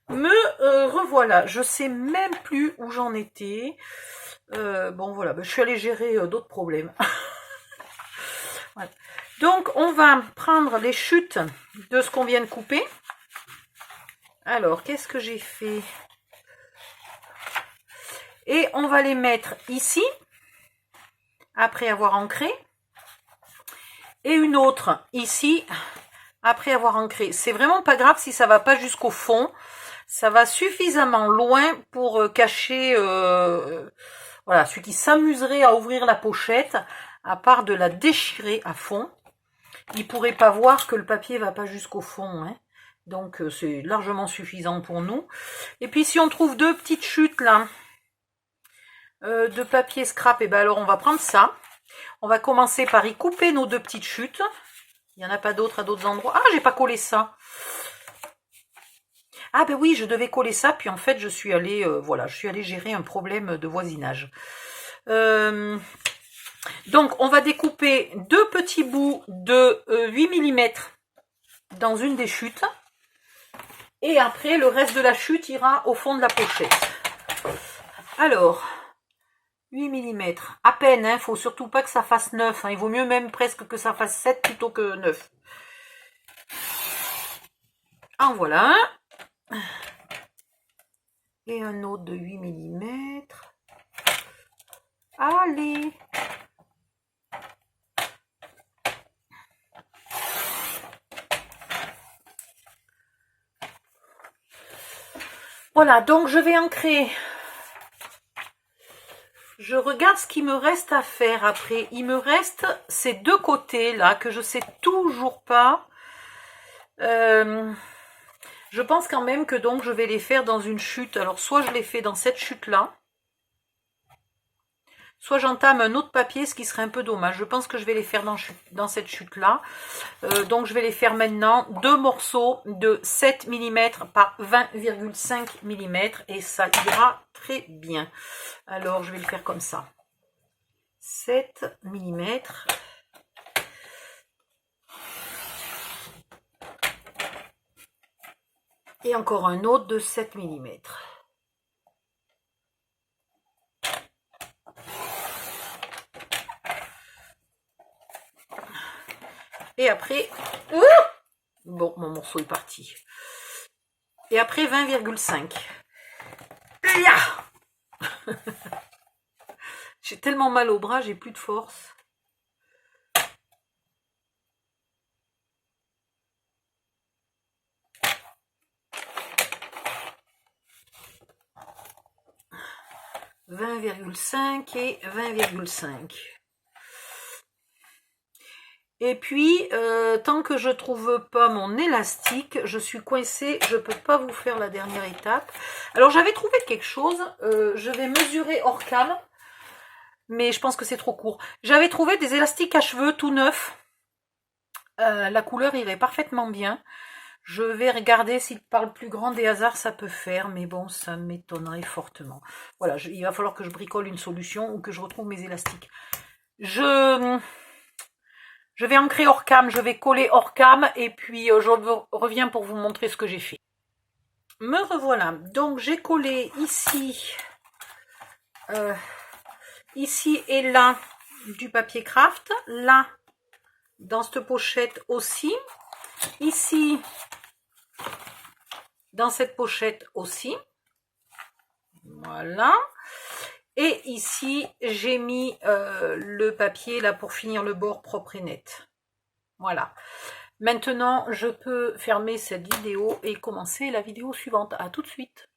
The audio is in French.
Revoilà, je sais même plus où j'en étais. Bon voilà, je suis allée gérer d'autres problèmes. Voilà. Donc on va prendre les chutes de ce qu'on vient de couper. Alors qu'est-ce que j'ai fait? Et on va les mettre ici, après avoir ancré. Et une autre ici, après avoir ancré. C'est vraiment pas grave si ça va pas jusqu'au fond. Ça va suffisamment loin pour cacher voilà, celui qui s'amuserait à ouvrir la pochette, à part de la déchirer à fond, il pourrait pas voir que le papier va pas jusqu'au fond, hein. Donc c'est largement suffisant pour nous. Et puis si on trouve deux petites chutes là, de papier scrap, et ben alors on va prendre ça. On va commencer par y couper nos deux petites chutes. Il n'y en a pas d'autres à d'autres endroits. Ah, j'ai pas collé ça. Ah ben oui, je devais coller ça, puis en fait je suis allée, voilà, je suis allée gérer un problème de voisinage. Donc on va découper deux petits bouts de 8 mm dans une des chutes. Et après, le reste de la chute ira au fond de la pochette. Alors, 8 mm, à peine, hein, faut surtout pas que ça fasse 9. Hein, il vaut mieux même presque que ça fasse 7 plutôt que 9. En voilà un. Et un autre de 8 mm. Allez. Voilà, donc je vais ancrer. Je regarde ce qu'il me reste à faire après. Il me reste ces deux côtés là que je sais toujours pas. Je pense quand même que donc je vais les faire dans une chute. Alors soit je les fais dans cette chute là, soit j'entame un autre papier, ce qui serait un peu dommage. Je pense que je vais les faire dans cette chute là. Donc je vais les faire maintenant, deux morceaux de 7 mm par 20,5 mm et ça ira très bien. Alors je vais le faire comme ça. 7 mm. Et encore un autre de 7 mm. Et après, bon, mon morceau est parti. Et après 20,5. J'ai tellement mal au bras, j'ai plus de force. « 20,5 et 20,5. » Et puis, tant que je trouve pas mon élastique, je suis coincée, je peux pas vous faire la dernière étape. Alors, j'avais trouvé quelque chose, je vais mesurer hors cam, mais je pense que c'est trop court. J'avais trouvé des élastiques à cheveux tout neufs. La couleur irait parfaitement bien. Je vais regarder si par le plus grand des hasards ça peut faire, mais bon, ça m'étonnerait fortement. Voilà, il va falloir que je bricole une solution ou que je retrouve mes élastiques. Je vais ancrer hors cam, je vais coller hors cam et puis je reviens pour vous montrer ce que j'ai fait. Me revoilà. Donc j'ai collé ici, ici et là du papier craft, là dans cette pochette aussi, ici dans cette pochette aussi. Voilà. Et ici, j'ai mis le papier là pour finir le bord propre et net. Voilà. Maintenant, je peux fermer cette vidéo et commencer la vidéo suivante. À tout de suite.